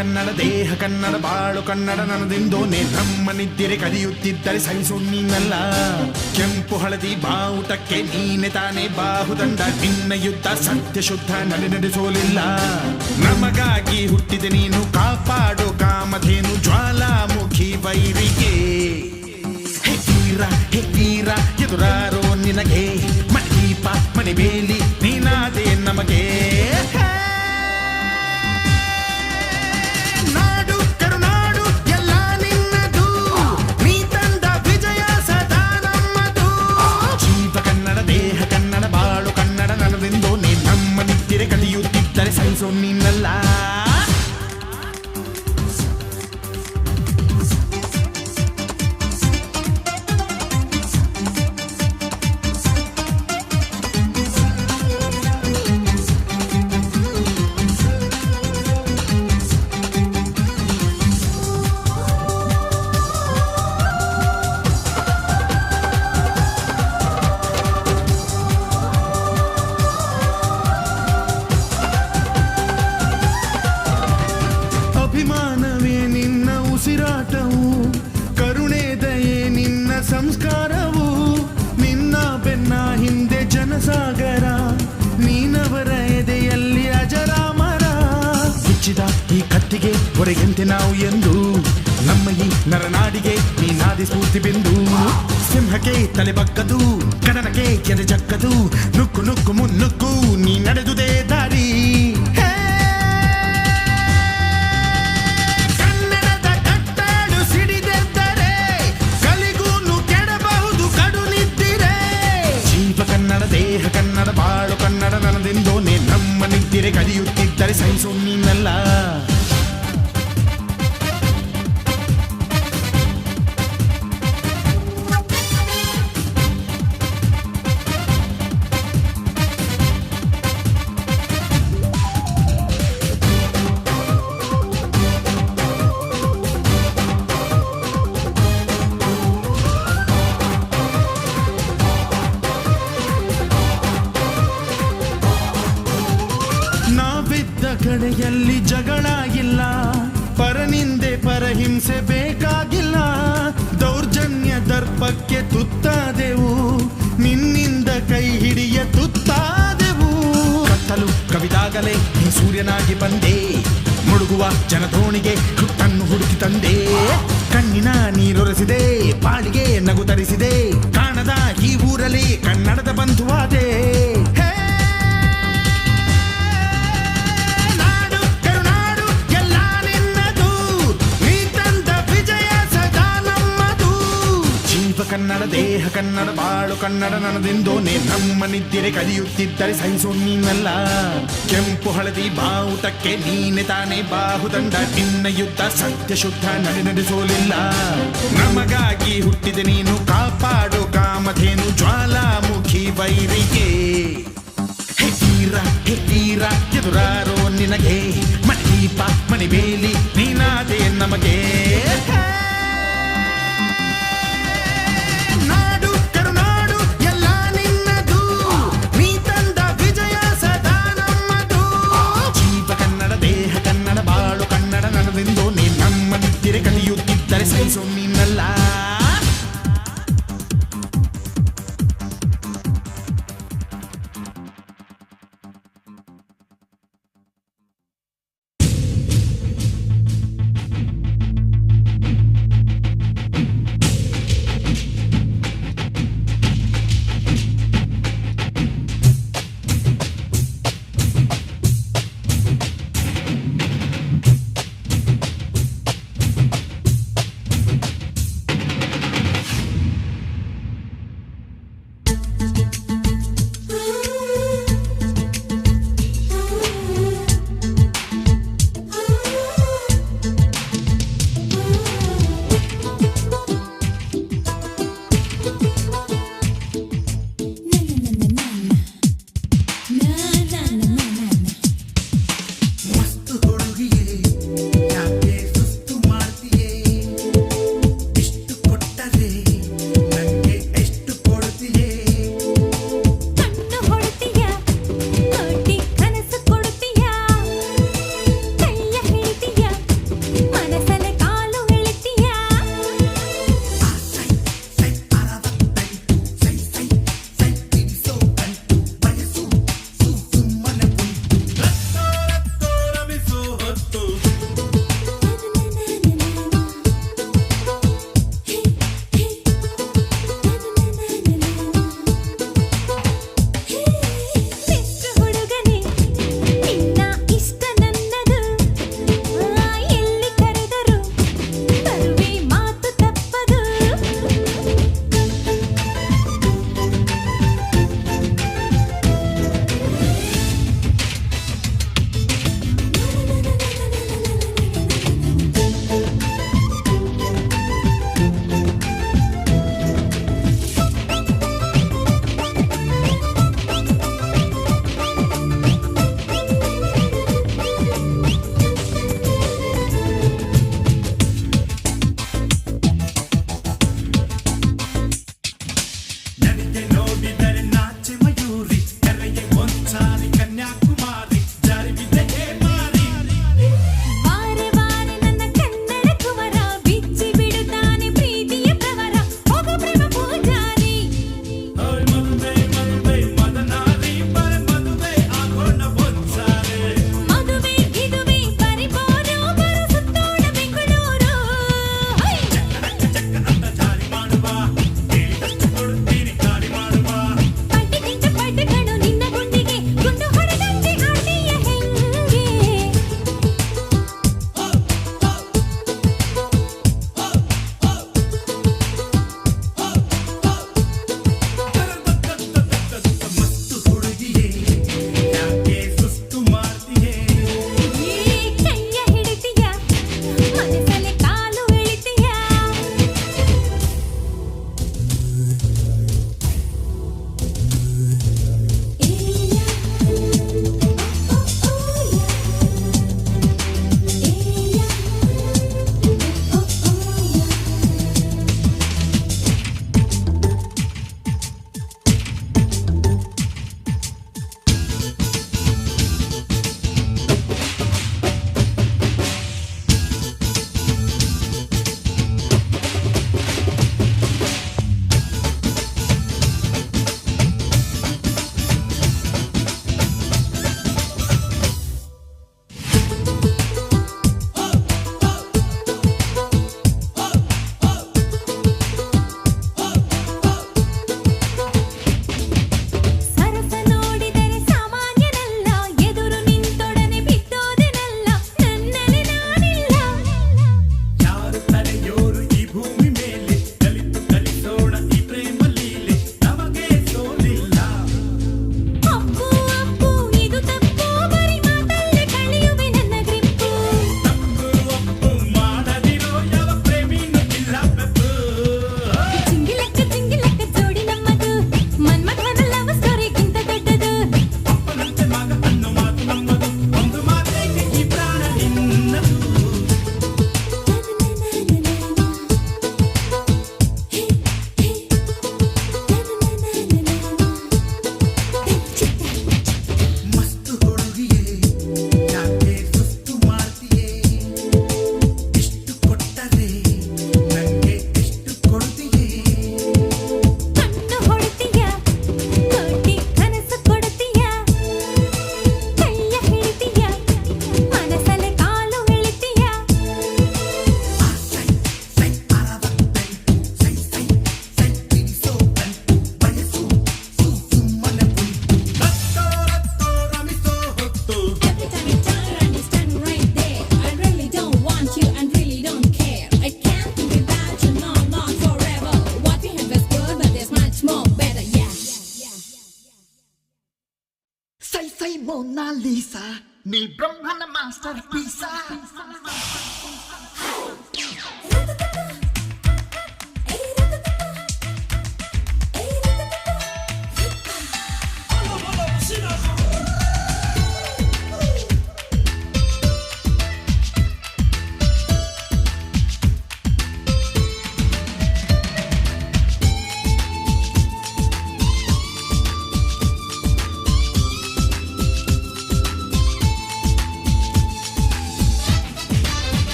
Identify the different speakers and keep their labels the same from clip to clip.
Speaker 1: ಕನ್ನಡ ದೇಹ ಕನ್ನಡ ಬಾಳು ಕನ್ನಡ ನನ್ನದೆಂದೋನೆ ನಮ್ಮ ನಿದ್ದೆ ಕಲಿಯುತ್ತಿದ್ದರೆ ಸಹಿಸು ನೀನಲ್ಲ. ಕೆಂಪು ಹಳದಿ ಬಾವುಟಕ್ಕೆ ನೀನೆ ತಾನೇ ಬಾಹುದಂಡ, ನಿನ್ನ ಯುದ್ಧ ಸತ್ಯ ಶುದ್ಧ ನಡೆಸೋಲಿಲ್ಲ. ನಮಗಾಗಿ ಹುಟ್ಟಿದೆ ನೀನು ಕಾಪಾಡು ಕಾಮಧೇನು ಜ್ವಾಲಾಮುಖಿ ವೈರಿಗೆ. ಹೇ ತೀರ ಎದುರಾರೋ ನಿನಗೆ ಮಣಿದೀಪ ಮಣಿಬೇಲಿ ನೀನಾದೆ ನಮಗೆ. ನಾಡು ಕರುನಾಡು ಎಲ್ಲ ನಿನ್ನದು, ನೀ ತಂದ ವಿಜಯ ಸದಾ ನಮ್ಮದು. ಜೀವ ಕನ್ನಡ ದೇಹ ಕನ್ನಡ ಬಾಳು ಕನ್ನಡ ನನ್ನದೆಂದು ನೀ ನಮ್ಮ ನಿದ್ದೆ ಕಲಿಯುತ್ತಿದ್ದರೆ ಸಹಿಸೋ ನೀನಲ್ಲ. ಅಭಿಮಾನವೇ ನಿನ್ನ ಉಸಿರಾಟವು, ಕರುಣೆ ದಯೆ ನಿನ್ನ ಸಂಸ್ಕಾರವು. ನಿನ್ನ ಬೆನ್ನ ಹಿಂದೆ ಜನಸಾಗರ, ನೀನವರ ಎದೆಯಲ್ಲಿ ಅಜರಾಮರ. ಬಿಚ್ಚಿದ ಈ ಕತ್ತಿಗೆ ಹೊರಗೆಂತೆ ನಾವು ಎಂದು, ನಮ್ಮ ಈ ನರನಾಡಿಗೆ ನೀನಾದಿ ಸ್ಫೂರ್ತಿ ಬಿಂದು. ಸಿಂಹಕ್ಕೆ ತಲೆ ಬಗ್ಗದು, ಕಡನಕ್ಕೆ ಕೆರೆ ಜಕ್ಕದು, ನುಕ್ಕು ನುಕ್ಕು ಮುನ್ನುಕ್ಕು ನೀ ನಡೆದುದೇ ದಾರಿ. ದೇಹ ಕನ್ನಡ ಬಾಳು ಕನ್ನಡ ನನ್ನದೆಂದೋನೆ ನಮ್ಮ ನಿದ್ದೆ ಕಲಿಯುತ್ತಿದ್ದರೆ ಸಹಿಸು ನೀನಲ್ಲ. ನಾವಿದ್ದ ಕಡೆಯಲ್ಲಿ ಜಗಳ ಇಲ್ಲ, ಪರನಿಂದೆ ಪರಹಿಂಸೆ ಬೇಕಾಗಿಲ್ಲ. ದೌರ್ಜನ್ಯ ದರ್ಪಕ್ಕೆ ತುತ್ತಾದೆವು, ನಿನ್ನಿಂದ ಕೈ ಹಿಡಿಯ ತುತ್ತಾದೆವು. ಕತ್ತಲು ಕವಿದಾಗಲೇ ಈ ಸೂರ್ಯನಾಗಿ ಬಂದೆ, ಮುಳುಗುವ ಜನದೋಣಿಗೆ ಹುಟ್ಟನ್ನು ಹುಡುಕಿ ತಂದೆ. ಕಣ್ಣಿನ ನೀರೊರೆಸಿದೆ, ಬಾಳಿಗೆ ನಗು ತರಿಸಿದೆ, ಕಾಣದ ಈ ಊರಲ್ಲಿ ಕನ್ನಡದ ಬಂಧುವಾದೆ. ಕನ್ನಡ ದೇಹ ಕನ್ನಡ ಬಾಳು ಕನ್ನಡ ನನ್ನದೆಂದೋನೆ ನಮ್ಮ ನಿದ್ದೆ ಕಲಿಯುತ್ತಿದ್ದರೆ ಸಹಿಸೋ ನೀನಲ್ಲ. ಕೆಂಪು ಹಳದಿ ಬಾವುಟಕ್ಕೆ ನೀನೆ ತಾನೇ ಬಾಹುದಂಡ, ನಿನ್ನ ಯುದ್ಧ ಸತ್ಯ ಶುದ್ಧ ನಡೆಸೋಲಿಲ್ಲ. ನಮಗಾಗಿ ಹುಟ್ಟಿದೆ ನೀನು ಕಾಪಾಡು ಕಾಮಧೇನು ಜ್ವಾಲಾಮುಖಿ ವೈರಿಗೆ. ಹೇ ತೀರ ಎದುರಾರೋ ನಿನಗೆ ಮಣಿದೀಪ ಮಣಿಬೇಲಿ ನೀನಾದೆ ನಮಗೆ. ನಮ್ಮ ನಿದ್ದೆ ಕಲಿಯುತ್ತಿದ್ದರೆ ಸಹಿಸೋ ನೀನಲ್ಲ.
Speaker 2: ಸೈ ಸೈ ಮೋನಾಲಿಸಾ ನೀ ಬ್ರಹ್ಮನ ಮಾಸ್ಟರ್ ಪೀಸಾ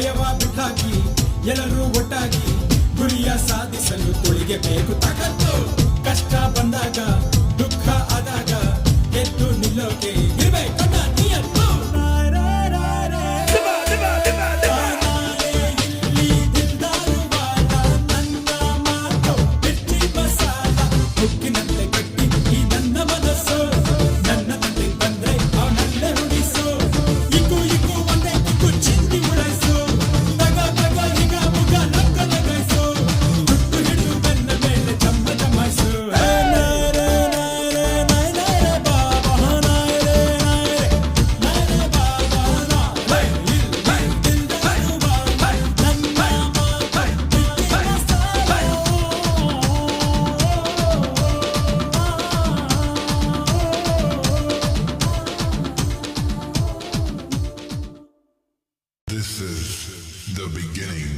Speaker 3: ಭಯವ ಬಿಟ್ಟಾಗಿ ಎಲ್ಲರೂ ಒಟ್ಟಾಗಿ ಗುರಿಯ ಸಾಧಿಸಲು ತೊಳಿಗೆ ಬೇಕು ತಾಕತ್ತು. ಕಷ್ಟ ಬಂದಾಗ ದುಃಖ ಆದಾಗ ಎದ್ದು ನಿಲ್ಲೋಕೆ ಇರ್ಬೇಕಣ್ಣ ನಿಯತ್ತು. ಹುಕ್ಕಿನಂತೆ ಗಟ್ಟಿ ಈ ನನ್ನ ಮನಸ್ಸು, ನನ್ನ ತಂದೆ ಬಂದ್ರೆ ಅವನಲ್ಲೇ ಉಳಿಸು. ಇಕ್ಕು ಇಕ್ಕು ಒಂದೇ ಕಿಕ್ಕು ಚಿಂದಿ ಉಡಾಯಿಸು. ತಗ ತಗ ಈಗ ಮುಗ ಲಕ್ಕ ಲಗಾಯಿಸು. ಜುಟ್ಟು ಹಿಡಿದು ಬೆನ್ನ ಮೇಲೆ ಚಮ್ಮ ಜಮಾಯಿಸು.
Speaker 4: This is the beginning.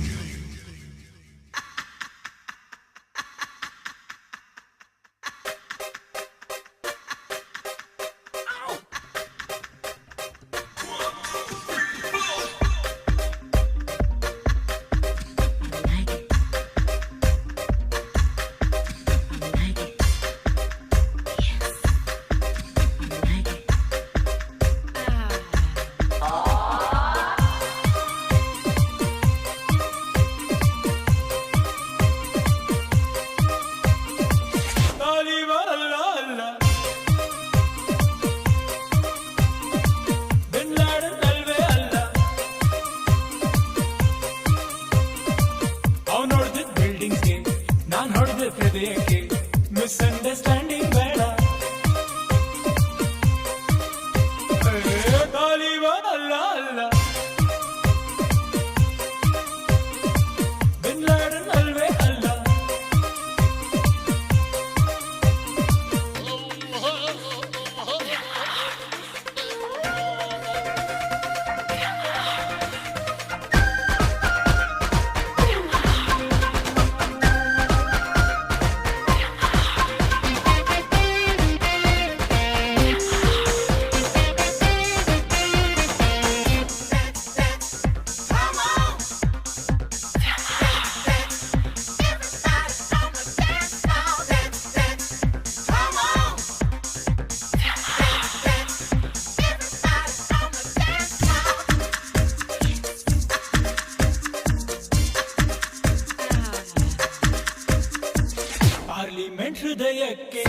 Speaker 4: Misunderstanding ಬೇಡ. ತಾಲಿಬಾನ್ ಅಲ್ಲ ಅಲ್ಲ, ಬಿನ್ ಲಾಡನ್ ಅಲ್ವೇ ಅಲ್ಲ. ಪಾರ್ಲಿಮೆಂಟ್ ಹೃದಯಕ್ಕೆ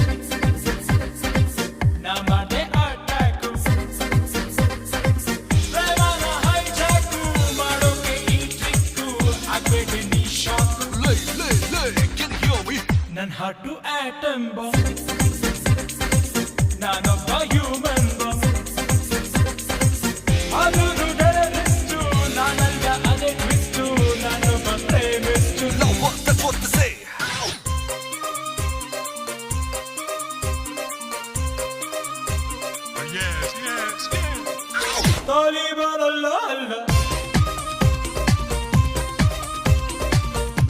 Speaker 4: ನಾ ಮಾಡೆ ಅಟ್ಯಾಕು. ಪ್ರೇಮನ ಹೈಜಾಕು ಮಾಡೋಕೆ ಈ ಟ್ರಿಕ್ಕು. ಆಗ್ಬೇಡಿ ನೀ ಶಾಕು. ನನ್ ಹಾರ್ಟು ಆಟಮ್ ಬಾಂಬ್, ನಾನೊಬ್ಬ ಹ್ಯೂಮನ್ ಬಾಂಬ್. ಅದು ಟೆರರಿಸ್ಟು, ನಾನಲ್ಲ ಅದೇ ಟ್ವಿಸ್ಟು. ನಾನೊಬ್ಬ ಪ್ರೇಮಿಸ್ಟು. ತಾಲಿಬಾನ್ ಅಲ್ಲ ಅಲ್ಲ,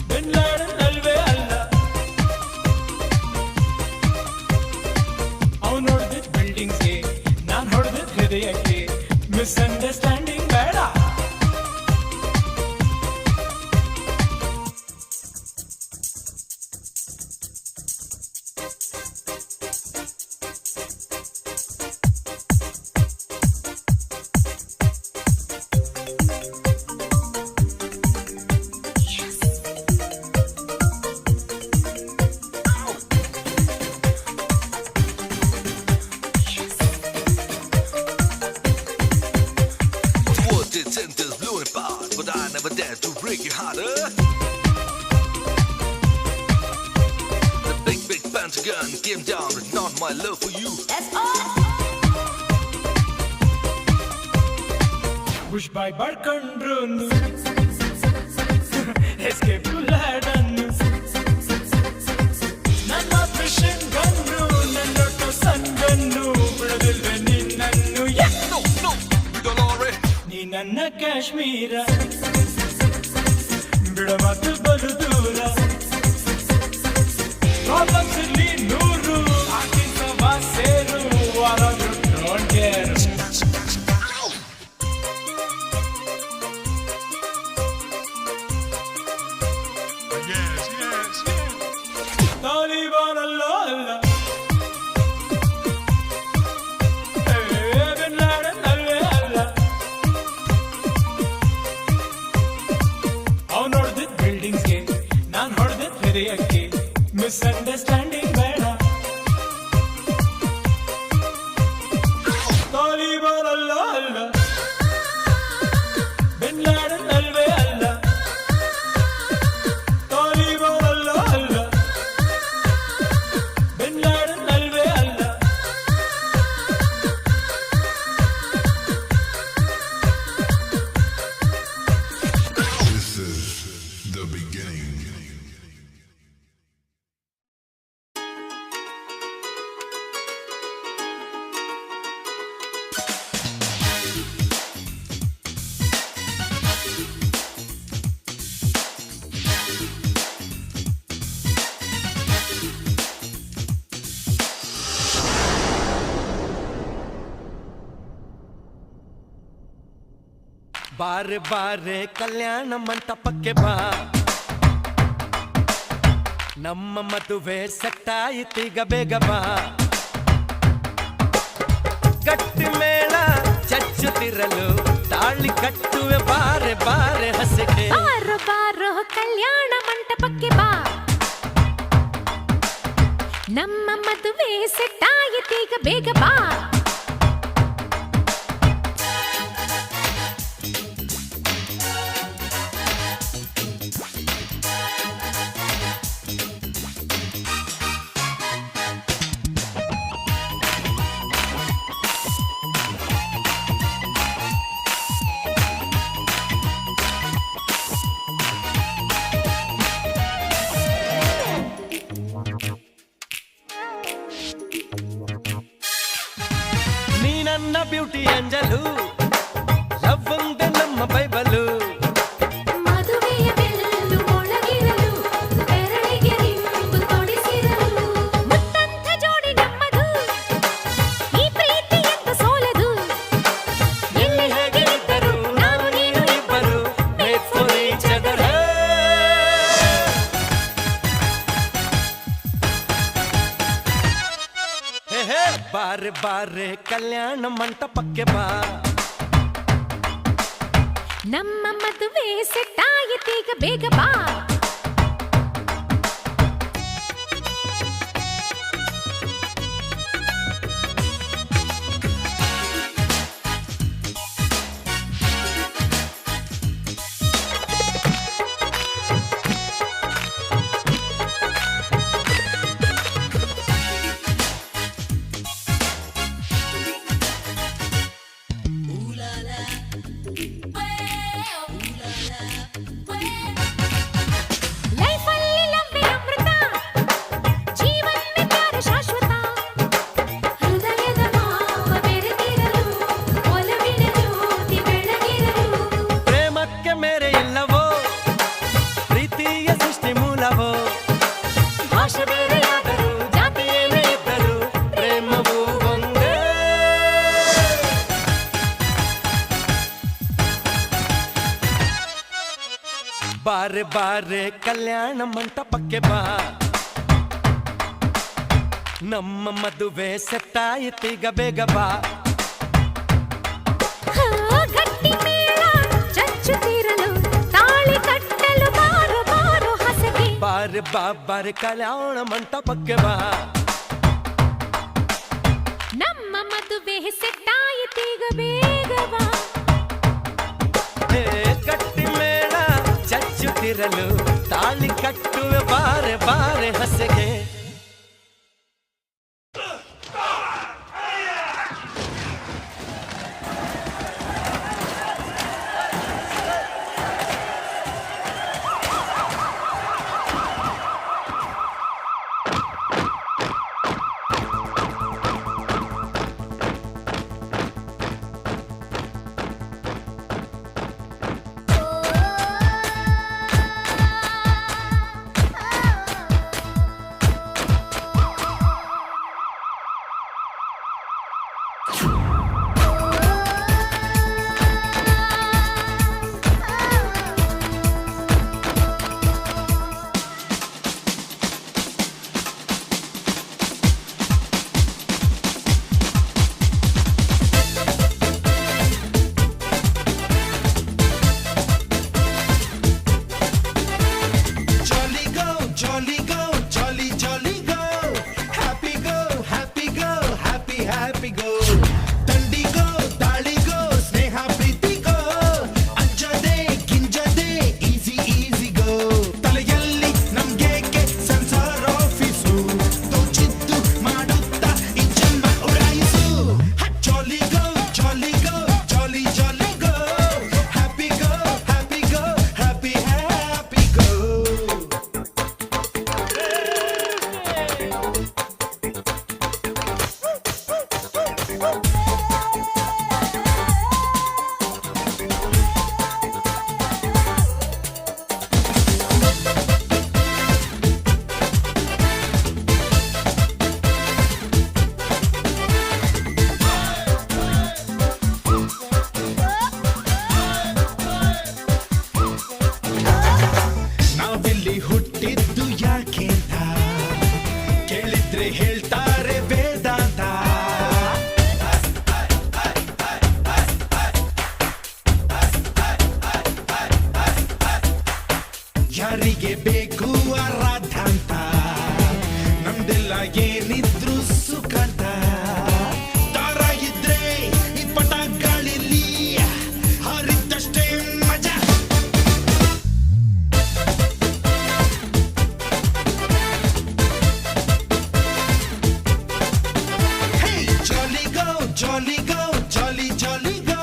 Speaker 4: ಬಿನ್ ಲಾಡನ್ ಅಲ್ವೇ ಅಲ್ಲ. ಅವನು ಹೊಡೆದಿದ್ದ ಬಿಲ್ಡಿಂಗ್ಸ್ಗೆ, ನಾನ್ ಹೊಡೆದಿದ್ದ ಹೃದಯಕ್ಕೆ. ಮಿಸ್ಅಂಡರ್ಸ್ಟ್ಯಾಂಡಿಂಗ್ ಬೇಡ.
Speaker 5: Centers blew it apart, but I never dared to break your heart. The big pentagon came down with not my love for you.
Speaker 3: Bush ಬಾಯ್ ಬಡ್ಕೊಂಡ್ರು ಎಸ್ಕೇಪ್ ಟು ಲಾಡನ್. ನನ್ನ ಮಿಷನ್ ಗನ್ನು, ನನ್ನೊಟ್ಟು ಸಂಗನ್ನು. ಬಿಡದಿಲ್ವೆ ನಿನ್ನನ್ನು.
Speaker 5: No, Dolore.
Speaker 3: ನೀ ನನ್ನ ಕಾಶ್ಮೀರ, ಬಿಡವಾತು ಬಲು ದೂರ. ಪ್ರಾಬ್ಲಮ್ಸ್ ಇಲ್ಲಿ 100, ಆಗಿಂತ ಸೇರು. ಆರಾದ್ರು ಡೋಂಟ್ ಕೇರ್. ಮಿಸ್ಅಂಡರ್ಸ್ಟ್ಯಾಂಡಿಂಗ್ ಬೇಡ. ತಾಲಿಬಾನ್ ಅಲ್ಲ ಅಲ್ಲ, ಬಿನ್ ಲಾಡನ್ ಅಲ್ವೇ ಅಲ್ಲ. ತಾಲಿಬಾನ್ ಅಲ್ಲ ಅಲ್ಲ, ಬಿನ್ ಲಾಡನ್ ಅಲ್ವೇ ಅಲ್ಲ.
Speaker 6: This is the beginning.
Speaker 7: ಬಾರೆ ಬಾರೆ ಕಲ್ಯಾಣ ಮಂಟಪಕ್ಕೆ ಬಾ, ನಮ್ಮ ಮದುವೆ ಸೆಟ್ಟಾಯಿತೀಗ ಬೇಗ ಬಾ. ಗಟ್ಟಿ ಮೇಳ ಚಚ್ಚುತ್ತಿರಲು ತಾಳಿ ಕಟ್ಟುವೆ ಬಾರೆ ಬಾರೆ ಹಸಿಗೆ.
Speaker 8: ಬಾರೋ ಬಾರೋ ಕಲ್ಯಾಣ ಮಂಟಪಕ್ಕೆ ಬಾ, ನಮ್ಮ ಮದುವೆ ಸೆಟ್ಟಾಯಿತೀಗ ಬೇಗ ಬಾ.
Speaker 7: ನೀ ನನ್ನ ಬ್ಯೂಟಿ ಅಂಜಲು, ಲವ್ ಒಂದೇ ನಮ್ಮ ಬೈಬಲು.
Speaker 8: ಮದುವೆಯ ಬೆಲ್ಲು ಒಳಗಿರಲು, ಬೆರಳಿಗೆ ರಿಂಗು ತೊಡಿಸಿರಲು. ಮುತ್ತಂಥ ಜೋಡಿ ನಮ್ಮದು, ಈ ಪ್ರೀತಿ ಎಂತ ಸೋಲದು. ಎಲ್ಲಿ ಹೇಗೆ ಇದ್ದರು ನಾವು ನೀನು ಇಬ್ಬರು,
Speaker 7: Made for each other. ಹೇ ಹೇ ಬಾರೆ ಬಾರೆ ಕಲ್ಯಾಣ ಮಂಟಪಕ್ಕೆ ಬಾ,
Speaker 8: ನಮ್ಮ ಮದುವೆ ಸೆಟ್ಟಾಯಿತೀಗ ಬೇಗ ಬಾ. ಲೈಫಲ್ಲಿ ಲವ್ವೇ ಅಮೃತ, ಜೀವನವೇ ಪ್ಯಾರ ಶಾಶ್ವತ. ಹೃದಯದ ಭಾವ ಬೆರೆತಿರಲು, ಒಲವಿನ ಜ್ಯೋತಿ ಬೆಳಗಿರಲು.
Speaker 7: ಪ್ರೇಮಕ್ಕೆ ಮೇರೆ ಇಲ್ಲವೋ, ಪ್ರೀತಿಯ ಸೃಷ್ಟಿ ಮೂಲವೋ.
Speaker 8: ಭಾಷೆ ಬೇರೆಯಾದರೂ,
Speaker 7: ಜಾತಿ ಏನೇ ಇದ್ದರೂ ಪ್ರೇಮವು ಒಂದೇ. ಬಾರೆ ಬಾರೆ ಕಲ್ಯಾಣ ಮಂಟಪಕ್ಕೆ ಬಾ, ನಮ್ಮ ಮದುವೆ ಸೆಟ್ಟಾಯಿತೀಗ ಬೇಗ ಬಾ.
Speaker 8: ಗಟ್ಟಿ ಮೇಳ ಚಚ್ಚುತ್ತಿರಲು, ತಾಳಿ ಕಟ್ಟಲು ಬಾರೋ ಬಾರೋ ಹಸಗೆ.
Speaker 7: ಬಾರೆ ಬಾ ಬಾರೆ ಕಲ್ಯಾಣ ಮಂಟಪಕ್ಕೆ ಬಾ,
Speaker 8: ನಮ್ಮ ಮದುವೆ ಸೆಟ್ಟಾಯಿತೀಗ ಬೇಗ ಬಾ.
Speaker 7: ಹೇ ಗಟ್ಟಿ ಮೇಳ ಚಚ್ಚುತ್ತಿರಲು ತಾಳಿ ಕಟ್ಟುವೆ ಬಾರೆ ಬಾರೆ ಹಸೆಗೆ.
Speaker 1: ಅದು ಯಾಕೆ ಅಂತ ಕೇಳಿದ್ರೆ ಹೇಳ್ತಾರೆ ವೇದಾಂತ. ಯಾರಿಗೆ ಬೇಕು ಆರಾಧಾಂತ, ನಮ್ದೆಲ್ಲ ಏನಿದ್ರು ಸುಖಾಂತ. ದಾರ ಇದ್ರೆ ಈ ಪಟ ಗಾಳಿಲಿ ಹಾರಿದ್ದಷ್ಟೇ ಮಜಾ. Hey, jolly go, jolly go, jolly jolly go.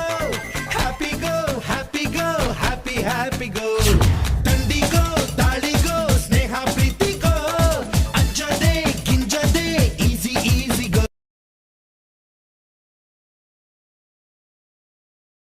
Speaker 1: Happy go, happy go, happy happy go.